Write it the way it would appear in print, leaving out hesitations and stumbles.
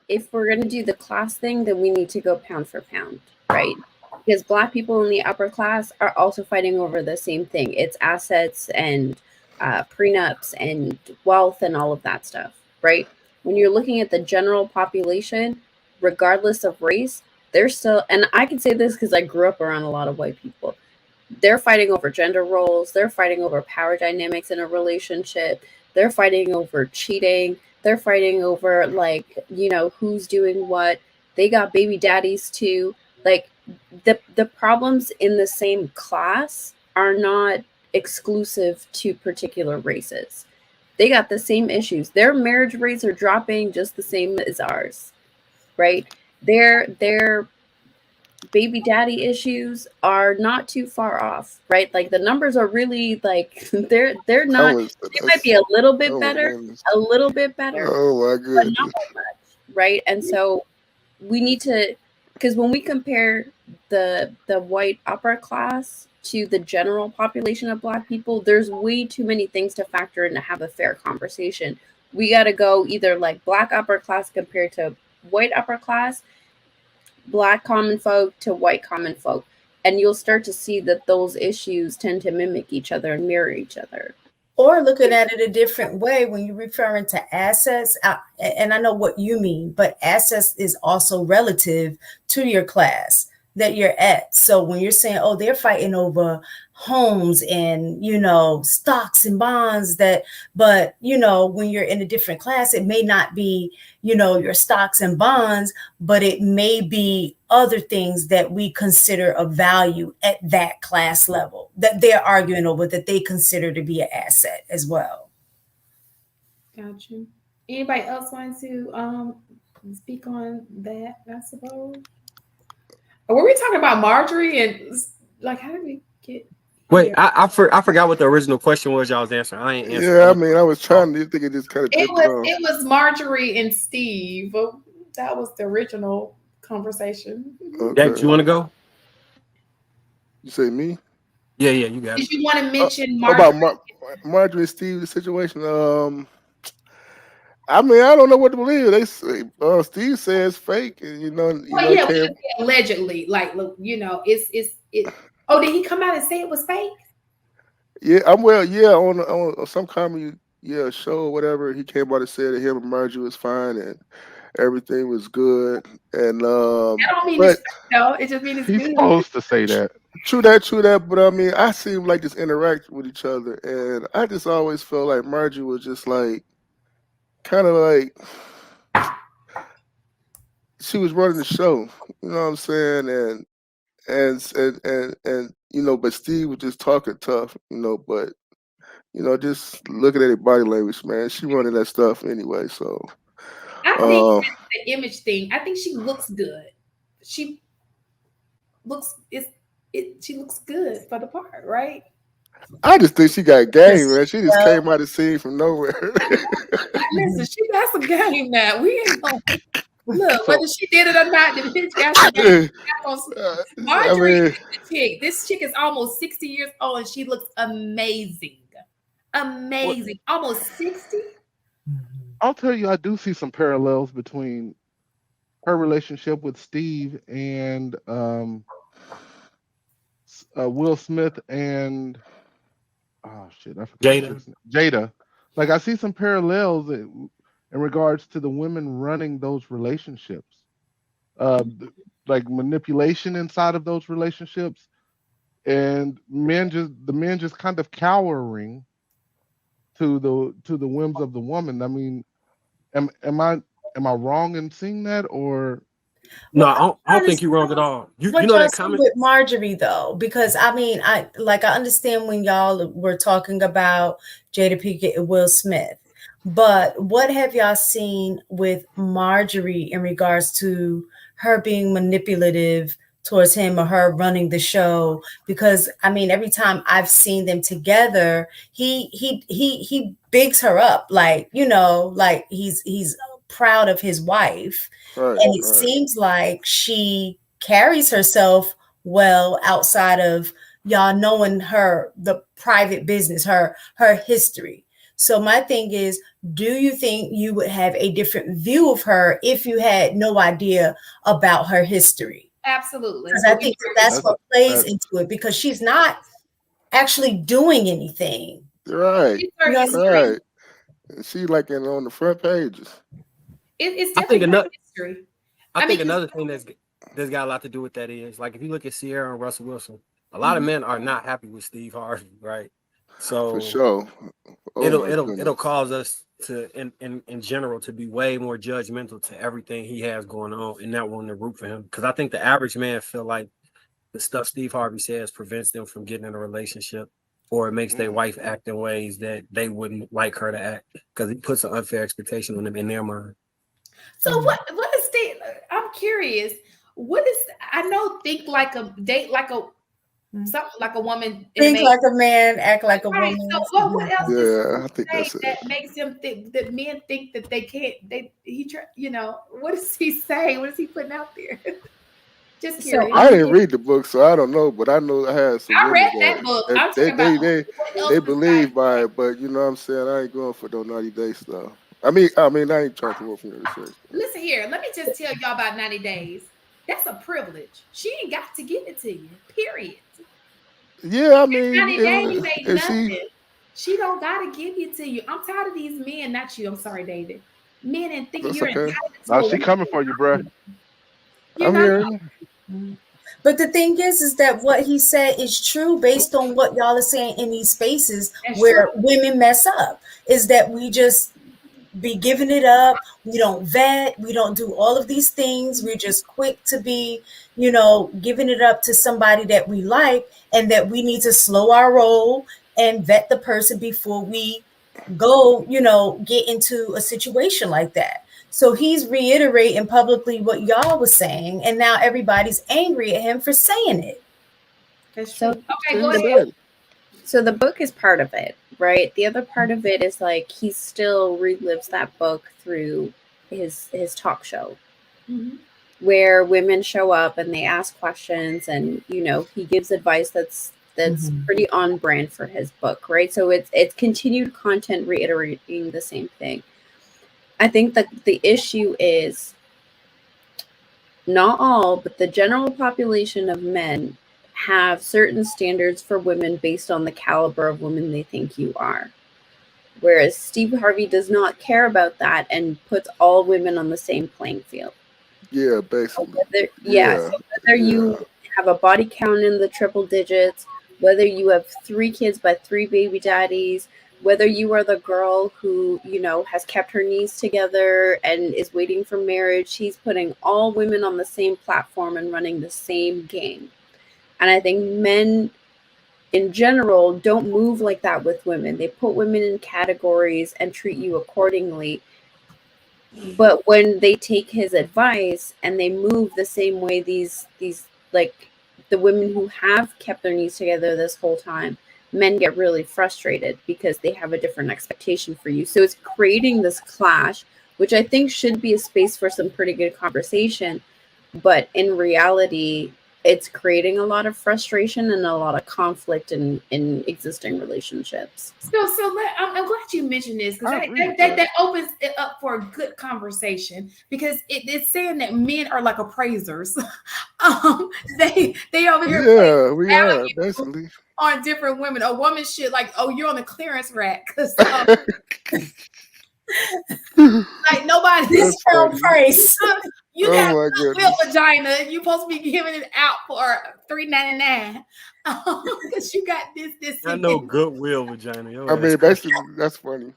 if we're going to do the class thing, then we need to go pound for pound, right? Because Black people in the upper class are also fighting over the same thing. It's assets and prenups and wealth and all of that stuff, right? When you're looking at the general population, regardless of race, they're still, and I can say this because I grew up around a lot of white people, they're fighting over gender roles, they're fighting over power dynamics in a relationship, they're fighting over cheating, they're fighting over, like, who's doing what. They got baby daddies too. Like, the problems in the same class are not exclusive to particular races. They got the same issues. Their marriage rates are dropping just the same as ours, right? Their baby daddy issues are not too far off, right? Like, the numbers are really, like, they're not, they might be a little bit better, Oh my but not goodness. that much, right? And so we need to, because when we compare the white upper class to the general population of Black people, there's way too many things to factor in to have a fair conversation. We got to go either like Black upper class compared to white upper class, Black common folk to white common folk, and you'll start to see that those issues tend to mimic each other and mirror each other. Or looking at it a different way, when you're referring to assets, and I know what you mean, but assets is also relative to your class that you're at. So when you're saying, oh, they're fighting over homes and, stocks and bonds, but when you're in a different class, it may not be, your stocks and bonds, but it may be other things that we consider of value at that class level that they're arguing over, that they consider to be an asset as well. Gotcha. Anybody else want to speak on that, I suppose? Or were we talking about Marjorie and, like, how did we get? Wait, I forgot what the original question was y'all was answering. I ain't answering. Yeah, I mean, I was trying to think it just kind of it was Marjorie and Steve. That was the original conversation. Okay. Jack, you want to go? You say me? Yeah, you got it. Did you want to mention Marjorie? About Marjorie and Steve, the situation? I mean, I don't know what to believe. They say Steve says fake, and allegedly, like, look, it's. Oh, did he come out and say it was fake? Yeah, on some comedy show or whatever, he came out and said that him and Marjorie was fine and everything was good. And I don't mean it's fake, though. It just means it's he's supposed to say that. True that. But I mean, I see them like just interact with each other, and I just always felt like Marjorie was just like, kind of like, she was running the show. You know what I'm saying? And but Steve was just talking tough. But just looking at her body language, man, she running that stuff anyway. So I think it's the image thing. I think she looks good. She looks good for the part, right? I just think she got game, man. She just came out of the scene from nowhere. Listen, she got some game now. We ain't gonna look whether she did it or not. The bitch got some game. Marjorie is the chick. This chick is almost 60 years old, and she looks amazing. Amazing. Almost 60. I'll tell you, I do see some parallels between her relationship with Steve and Will Smith and I forgot Jada. Like, I see some parallels in regards to the women running those relationships, like manipulation inside of those relationships, and the men just kind of cowering to the whims of the woman. I mean, am I wrong in seeing that, or? No, I don't think you're wrong at all. You know that comment with Marjorie, though, because I mean, I understand when y'all were talking about Jada Pinkett and Will Smith, but what have y'all seen with Marjorie in regards to her being manipulative towards him or her running the show? Because I mean, every time I've seen them together, he bigs her up, like, like he's proud of his wife. Right, and it seems like she carries herself well outside of y'all knowing the private business, her history. So my thing is, do you think you would have a different view of her if you had no idea about her history? Absolutely. Because I think that's what plays into it, because she's not actually doing anything. Right. You know, Right. She like on the front pages. It's I think definitely history. I think another thing that's got a lot to do with that is, like, if you look at Sierra and Russell Wilson, a lot of men are not happy with Steve Harvey, right? So For sure. it'll cause us to, in general, to be way more judgmental to everything he has going on and not wanting to root for him. Because I think the average man feel like the stuff Steve Harvey says prevents them from getting in a relationship, or it makes their wife act in ways that they wouldn't like her to act, because he puts an unfair expectation on them in their mind. So what is Steve? I'm curious. What is, I know, think like a date like a something like a woman. Think like a man, act like a woman. So what else? Yeah, I think that's that makes him think that men think that they can't. What does he say? What is he putting out there? Just curious. I didn't read the book, so I don't know, but I know I had some. I read that book. They believe by it, but you know what I'm saying? I ain't going for no 90 Day stuff. I mean, I ain't trying to work from your research. Listen here, let me just tell y'all about 90 days. That's a privilege. She ain't got to give it to you. Period. Yeah, I mean, 90 days ain't nothing. She don't gotta give it to you. I'm tired of these men, not you. I'm sorry, David. Men and thinking you're entitled to. Now she coming for you, bro. I'm hearing. But the thing is that what he said is true based on what y'all are saying in these spaces. That's where true. Women mess up, is that we just be giving it up. We don't vet. We don't do all of these things. We're just quick to be, giving it up to somebody that we like, and that we need to slow our roll and vet the person before we go, get into a situation like that. So he's reiterating publicly what y'all was saying, and now everybody's angry at him for saying it. So, okay, go ahead. So the book is part of it, right? The other part of it is like he still relives that book through his talk show, where women show up and they ask questions, and he gives advice that's pretty on brand for his book, right? So it's continued content reiterating the same thing. I think that the issue is not all, but the general population of men have certain standards for women based on the caliber of women they think you are. Whereas Steve Harvey does not care about that and puts all women on the same playing field. Yeah, basically. So whether you have a body count in the triple digits, whether you have 3 kids by 3 baby daddies, whether you are the girl who, has kept her knees together and is waiting for marriage, he's putting all women on the same platform and running the same game. And I think men in general don't move like that with women. They put women in categories and treat you accordingly. But when they take his advice and they move the same way, these like the women who have kept their knees together this whole time, men get really frustrated because they have a different expectation for you. So it's creating this clash, which I think should be a space for some pretty good conversation. But in reality, it's creating a lot of frustration and a lot of conflict in existing relationships. I'm glad you mentioned this, because that opens it up for a good conversation, because it's saying that men are like appraisers. They over here. We are basically on different women. A woman should you're on the clearance rack, because like nobody's discount price. You got a Goodwill vagina. You're supposed to be giving it out for $3.99 because you got this. I know Goodwill vagina. I mean, basically, that's funny.